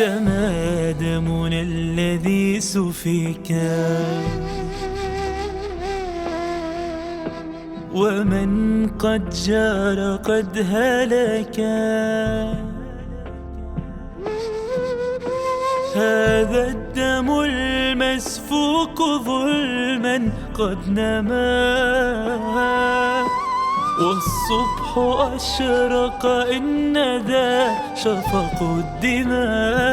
سما دمنا الذي سفك، ومن قد جار قد هلك. هذا الدم المسفوك ظلما قد نما، والصبح أشرق إن ذا شفق الدماء.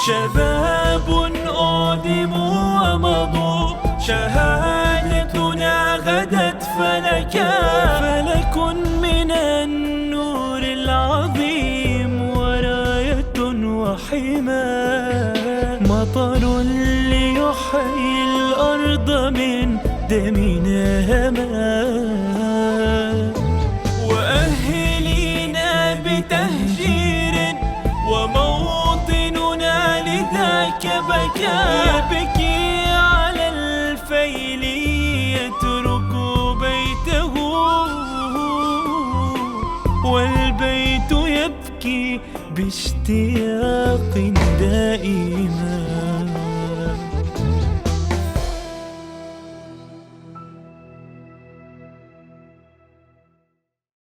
شباب أعدموا ومضوا، شهادتنا غدت فلكا. فلك من النور العظيم وراية وحما، مطر ليحيي الأرض من دمنا هما. وأهلينا بتهجير وموطننا لذاك بكى. يبكي على الفيل يترك بيته، والبيت يبكي باشتياق دائما.